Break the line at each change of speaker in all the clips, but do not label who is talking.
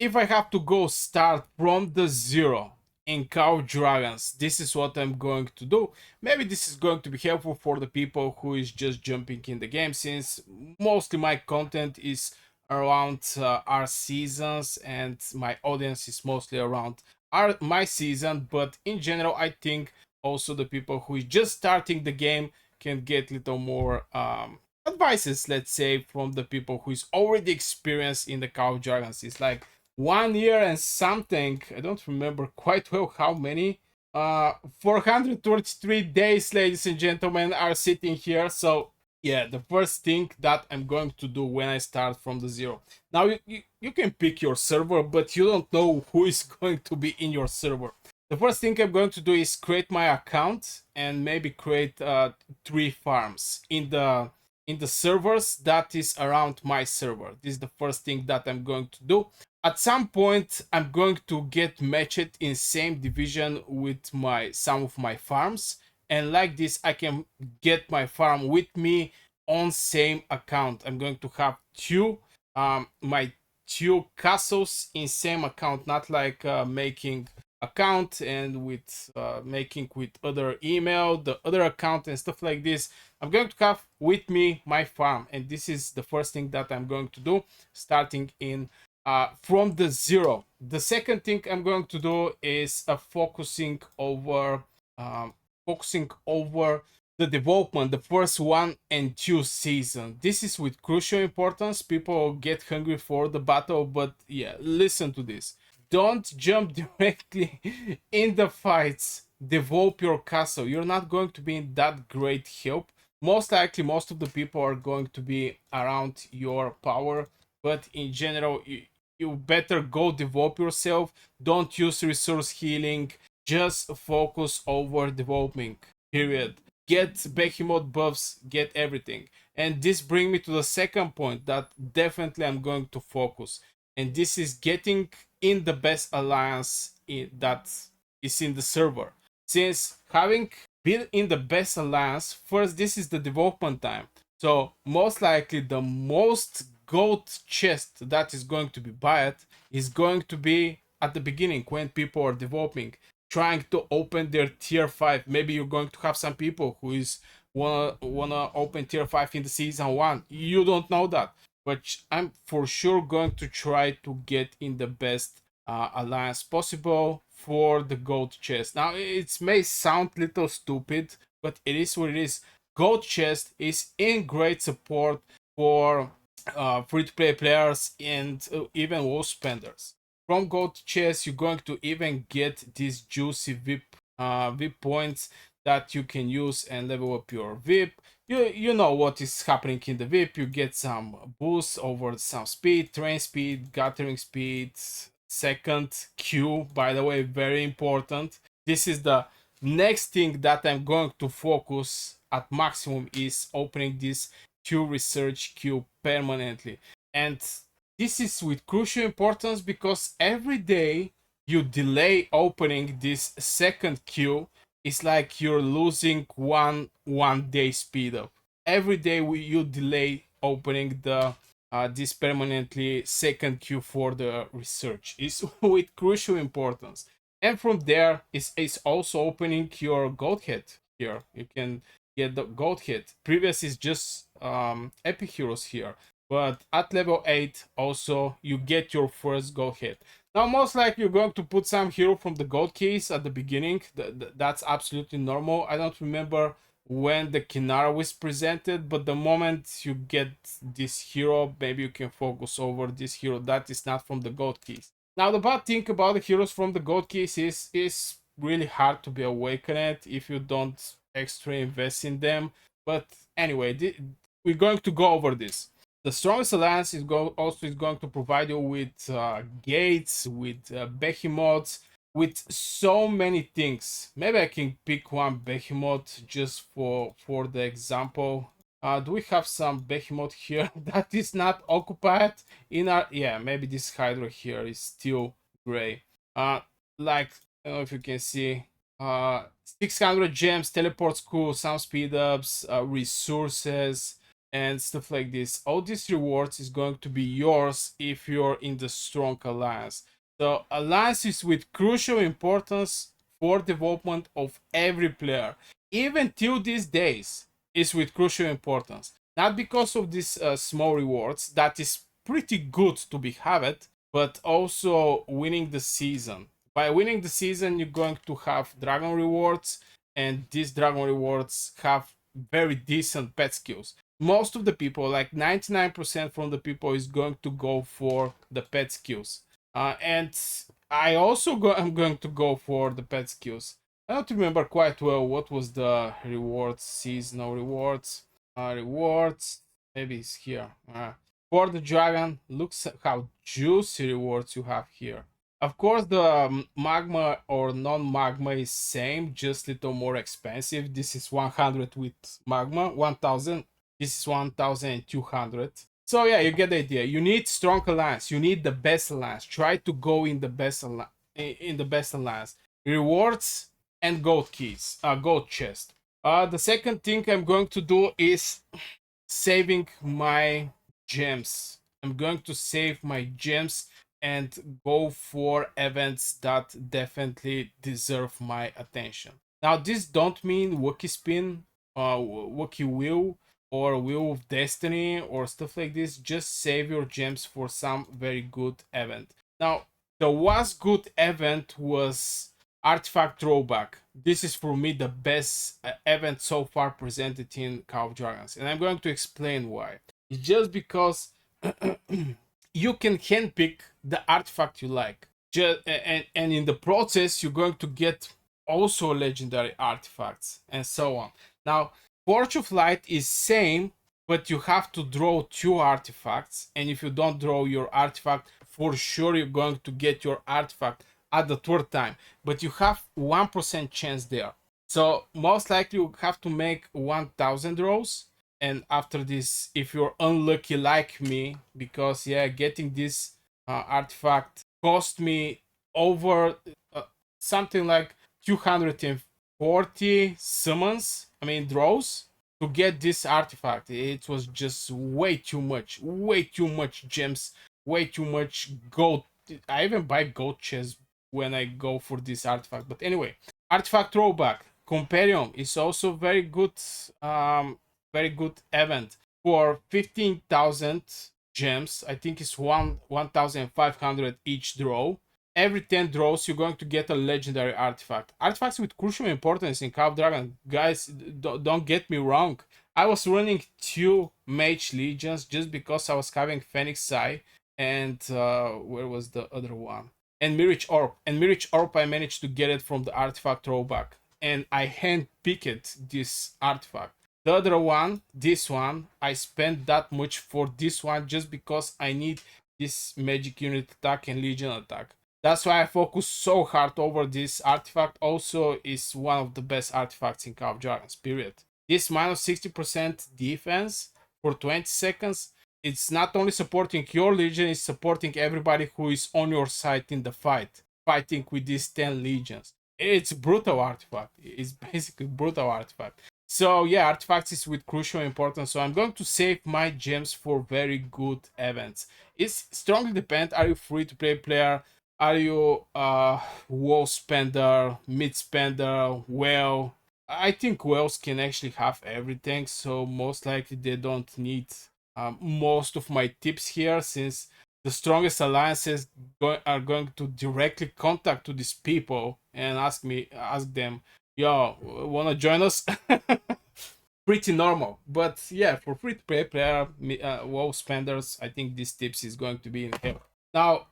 if I have to go start from the zero in Cow Dragons, this is what I'm going to do. Maybe this is going to be helpful for the people who is just jumping in the game, since mostly my content is around our seasons and my audience is mostly around my season. But in general, I think also the people who is just starting the game can get little more advices, let's say, from the people who is already experienced in the Cow Dragons. It's like 1 year and something. I don't remember quite well how many. 433 days, ladies and gentlemen, are sitting here. So yeah, the first thing that I'm going to do when I start from the zero. Now you can pick your server, but you don't know who is going to be in your server. The first thing I'm going to do is create my account and maybe create 3 farms in the servers that is around my server. This is the first thing that I'm going to do. At some point, I'm going to get matched in same division with my some of my farms, and like this I can get my farm with me on same account. I'm going to have my two castles in same account, not like making account and with making with other email the other account and stuff like this. I'm going to have with me my farm, and this is the first thing that I'm going to do, starting in from the zero. The second thing I'm going to do is focusing over the development, the first 1 and 2 season. This is with crucial importance. People get hungry for the battle, but yeah, listen to this. Don't jump directly in the fights. Develop your castle. You're not going to be in that great help. Most likely, most of the people are going to be around your power, but in general, you better go develop yourself. Don't use resource healing. Just focus over developing. Period. Get behemoth buffs, get everything. And this brings me to the second point that definitely I'm going to focus. And this is getting in the best alliance that is in the server. Since having been in the best alliance, first, this is the development time. So most likely the most gold chest that is going to be bought is going to be at the beginning when people are developing, trying to open their tier 5. Maybe you're going to have some people who is wanna open tier 5 in the season 1. You don't know that, but I'm for sure going to try to get in the best alliance possible for the gold chest. Now it may sound little stupid, but it is what it is. Gold chest is in great support for free-to-play players and even low spenders. From gold chest, you're going to even get these juicy VIP points that you can use and level up your VIP. You know what is happening in the VIP. You get some boosts over some speed, train speed, gathering speed, second Q, by the way, very important. This is the next thing that I'm going to focus at maximum, is opening this Q research queue permanently. And this is with crucial importance because every day you delay opening this second queue, it's like you're losing one day speed up. Every day you delay opening the this permanently second queue for the research is with crucial importance. And from there is also opening your gold head here. You can get the gold head. Previous is just epic heroes here, but at level 8 also you get your first gold head. Now most likely you're going to put some hero from the gold keys at the beginning. That's absolutely normal. I don't remember when the Kinara was presented, but the moment you get this hero, maybe you can focus over this hero that is not from the gold keys. Now the bad thing about the heroes from the gold keys is really hard to be awakened if you don't extra invest in them. But anyway, we're going to go over this. The strongest alliance also is going to provide you with gates, with behemoths, with so many things. Maybe I can pick one behemoth just for the example. Do we have some behemoth here that is not occupied in our? Yeah, maybe this hydra here is still gray. Like, I don't know if you can see. 600 gems, teleport school, some speed ups, resources. and stuff like this. All these rewards is going to be yours if you're in the strong alliance. So alliance is with crucial importance for development of every player. Even till these days is with crucial importance. Not because of these small rewards, that is pretty good to be have it, but also winning the season. By winning the season, you're going to have dragon rewards, and these dragon rewards have very decent pet skills. Most of the people, like 99% from the people, is going to go for the pet skills. And I also I'm going to go for the pet skills. I don't remember quite well what was the rewards, seasonal rewards. Rewards, maybe it's here. For the dragon, looks how juicy rewards you have here. Of course, the magma or non-magma is same, just little more expensive. This is 100 with magma, 1000. This is 1200. So yeah, you get the idea. You need strong alliance. You need the best alliance. Try to go in the best alliance. Rewards and gold keys, gold chest. The second thing I'm going to do is saving my gems. I'm going to save my gems and go for events that definitely deserve my attention. Now, this don't mean Wookie Spin, Wookie Wheel, or Wheel of Destiny, or stuff like this. Just save your gems for some very good event. Now, the was good event was Artifact Throwback. This is for me the best event so far presented in Call of Dragons, and I'm going to explain why. It's just because you can handpick the artifact you like. And in the process, you're going to get also legendary artifacts and so on. Now, Forge of Light is same, but you have to draw 2 artifacts, and if you don't draw your artifact, for sure you're going to get your artifact at the 3rd time, but you have 1% chance there. So most likely you have to make 1000 draws, and after this, if you're unlucky like me, because yeah, getting this artifact cost me over something like 240 summons, draws, to get this artifact. It was just way too much gems, way too much gold. I even buy gold chests when I go for this artifact. But anyway, Artifact Throwback Companion is also very good event for 15,000 gems. I think it's 1,500 each draw. Every 10 draws, you're going to get a legendary artifact. Artifacts with crucial importance in Call of Dragon. Guys, don't get me wrong. I was running 2 Mage Legions just because I was having Phoenix Eye and where was the other one? And Mirage Orb. And Mirage Orb, I managed to get it from the Artifact Throwback. And I hand-picked this artifact. The other one, this one, I spent that much for this one just because I need this magic unit attack and legion attack. That's why I focus so hard over this artifact. Also is one of the best artifacts in Call of Dragons, period. This minus 60% defense for 20 seconds, it's not only supporting your legion, it's supporting everybody who is on your side in the fight, fighting with these 10 legions. It's brutal artifact. It's basically brutal artifact. So yeah, artifacts is with crucial importance. So I'm going to save my gems for very good events. It strongly depends. Are you free to play player? Are you WoW spender, mid spender, whale? I think whales can actually have everything, so most likely they don't need most of my tips here, since the strongest alliances are going to directly contact to these people and ask them, yo, wanna join us? Pretty normal, but yeah, for free to play player, WoW spenders, I think these tips is going to be in help. Now,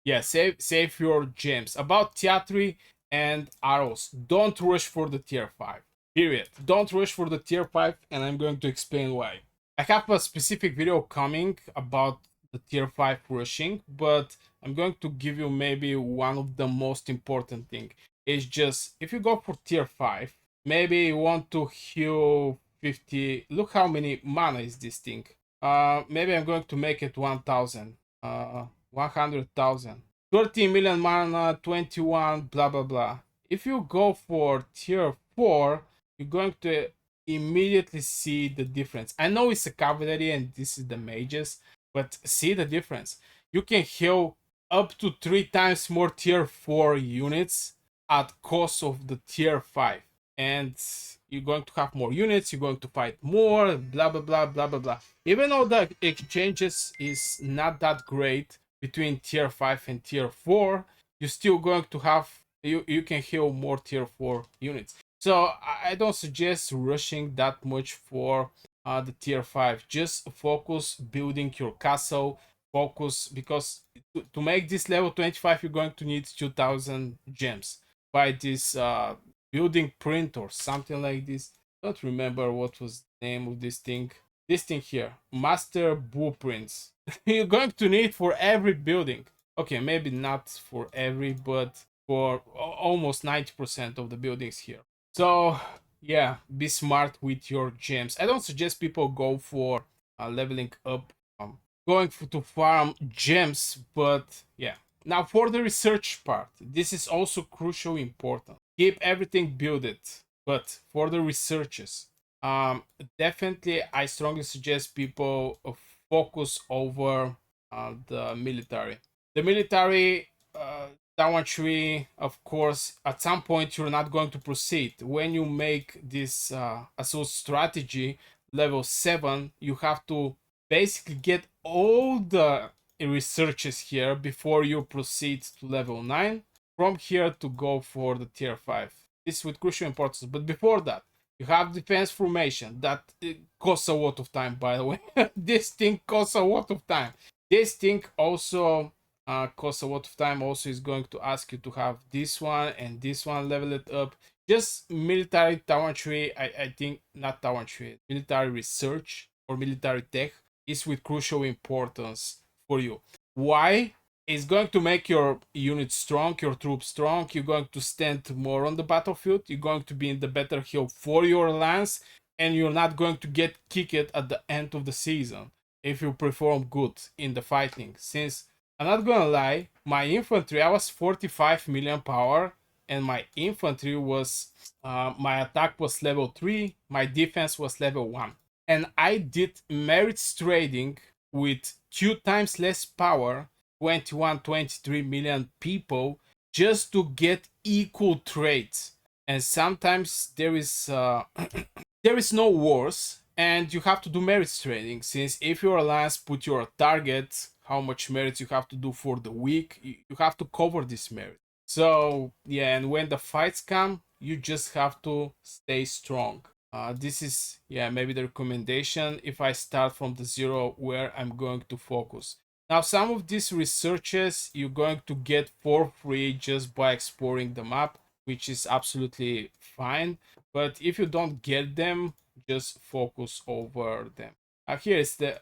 yeah, save your gems. About Teatri and arrows, don't rush for the tier 5. Period. Don't rush for the tier 5, and I'm going to explain why. I have a specific video coming about the tier 5 rushing, but I'm going to give you maybe one of the most important thing. It's just, if you go for tier 5, maybe you want to heal 50. Look how many mana is this thing. Maybe I'm going to make it 1000. 100,000. 30 million mana, 21, blah blah blah. If you go for tier 4, you're going to immediately see the difference. I know it's a cavalry and this is the mages, but see the difference. You can heal up to 3 times more tier 4 units at cost of the tier 5. And you're going to have more units, you're going to fight more, blah blah blah blah blah blah. Even though the exchanges is not that great between tier 5 and tier 4, you're still going to have you can heal more tier 4 units. So I don't suggest rushing that much for the tier 5. Just focus building your castle, focus, because to make this level 25 you're going to need 2000 gems. Buy this building print or something like this. Don't remember what was the name of this thing. This thing here, master blueprints. You're going to need for every building. Okay, maybe not for every, but for almost 90% of the buildings here. So yeah, be smart with your gems. I don't suggest people go for leveling up, going to farm gems, but yeah. Now for the research part, this is also crucial important. Keep everything builded, but for the researches, definitely I strongly suggest people focus over the military. The military, Daventry, of course, at some point you're not going to proceed. When you make this assault strategy level 7, you have to basically get all the researches here before you proceed to level 9. From here to go for the tier 5. This is with crucial importance. But before that, you have defense formation. That costs a lot of time, by the way. This thing costs a lot of time. This thing also costs a lot of time. Also is going to ask you to have this one and this one, level it up. Just military Daventry, I think, not Daventry, military research or military tech is with crucial importance for you. Why? It's going to make your unit strong, your troops strong. You're going to stand more on the battlefield. You're going to be in the better heal for your lance, and you're not going to get kicked at the end of the season if you perform good in the fighting. Since I'm not gonna lie, my infantry, I was 45 million power, and my infantry was my attack was level 3, my defense was level 1, and I did merits trading with 2 times less power, 21 23 million people, just to get equal trades. And sometimes there is there is no wars and you have to do merits trading, since if your alliance put your target how much merits you have to do for the week, you have to cover this merit. So yeah, and when the fights come, you just have to stay strong. This is, yeah, maybe the recommendation if I start from the zero where I'm going to focus. Now, some of these researches you're going to get for free just by exploring the map, which is absolutely fine. But if you don't get them, just focus over them. Here is the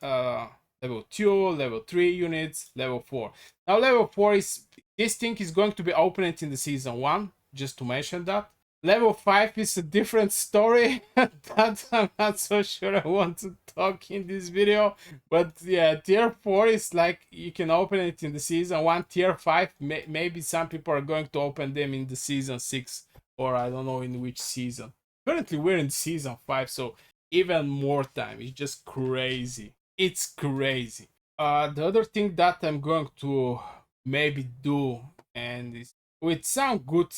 level 2, level 3 units, level 4. Now, level 4 is, this thing is going to be opened in the season 1, just to mention that. Level 5 is a different story that I'm not so sure I want to talk in this video. But yeah, tier 4 is like you can open it in the season 1. Tier 5, maybe some people are going to open them in the season 6, or I don't know in which season. Currently we're in season 5, so even more time. It's just crazy. It's crazy. The other thing that I'm going to maybe do, and it's with some good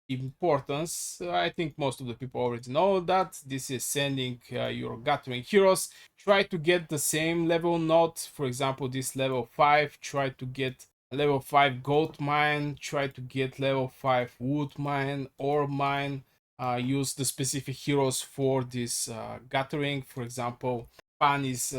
importance, I think most of the people already know that this is sending your gathering heroes. Try to get the same level node. For example, this level 5, try to get level 5 gold mine, try to get level 5 wood mine, ore mine. Use the specific heroes for this gathering. For example, Pan is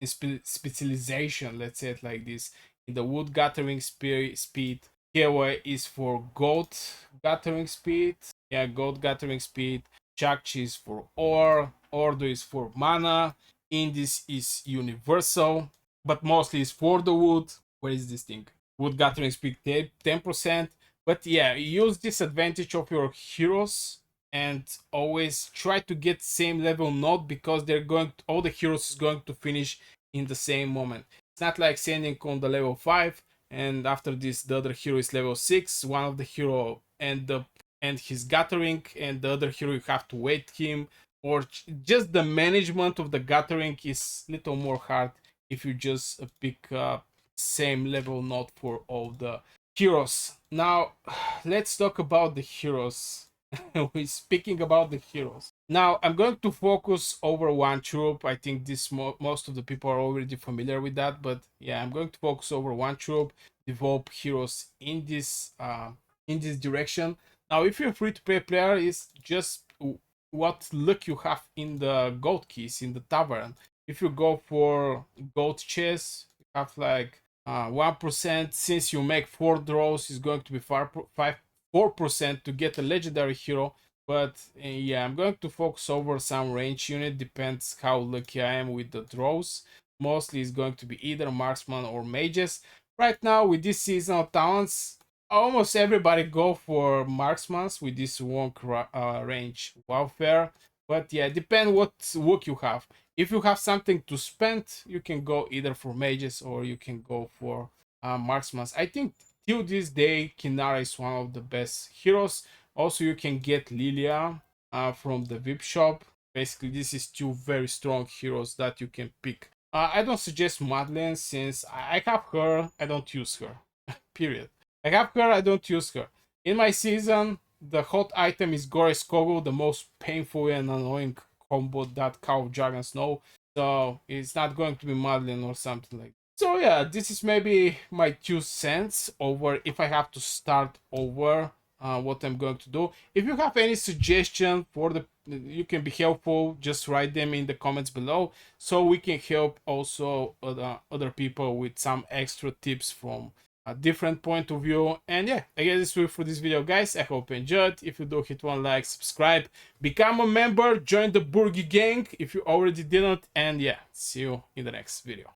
specialization, let's say it like this, in the wood gathering speed. Kiewa is for gold gathering speed. Yeah, gold gathering speed. Chakchi is for ore. Ordo is for mana. Indis is universal, but mostly is for the wood. Where is this thing? Wood gathering speed 10%. But yeah, use this advantage of your heroes and always try to get same level node, because they're going to, all the heroes is going to finish in the same moment. It's not like sending on the level 5 and after this the other hero is level 6, one of the hero end his gathering and the other hero you have to wait him or just the management of the gathering is little more hard if you just pick same level node for all the heroes. Now let's talk about the heroes. We're speaking about the heroes. Now I'm going to focus over one troop. I think this most of the people are already familiar with that, but yeah, I'm going to focus over one troop, develop heroes in this direction. Now, if you're a free-to-play player, it's just what luck you have in the gold keys in the tavern. If you go for gold chess, you have like 1%. Since you make 4 draws, is going to be 4% to get a legendary hero. But yeah, I'm going to focus over some range unit. Depends how lucky I am with the draws. Mostly it's going to be either marksman or mages. Right now with this seasonal talents, almost everybody go for marksmans with this wonk range warfare. But yeah, depend what work you have. If you have something to spend, you can go either for mages or you can go for marksmans. I think till this day, Kinara is one of the best heroes. Also, you can get Lilia from the VIP shop. Basically, this is two very strong heroes that you can pick. I don't suggest Madeline since I have her. I don't use her. Period. I have her. I don't use her. In my season, the hot item is Gore's Kogel, the most painful and annoying combo that Cow of Dragons know. So it's not going to be Madeline or something like that. So yeah, this is maybe my 2 cents over if I have to start over what I'm going to do. If you have any suggestion for the, you can be helpful, just write them in the comments below so we can help also other people with some extra tips from a different point of view. And yeah, I guess it's it for this video, guys. I hope you enjoyed. If you do, hit one like, subscribe, become a member, join the Burgi gang if you already didn't, and yeah, see you in the next video.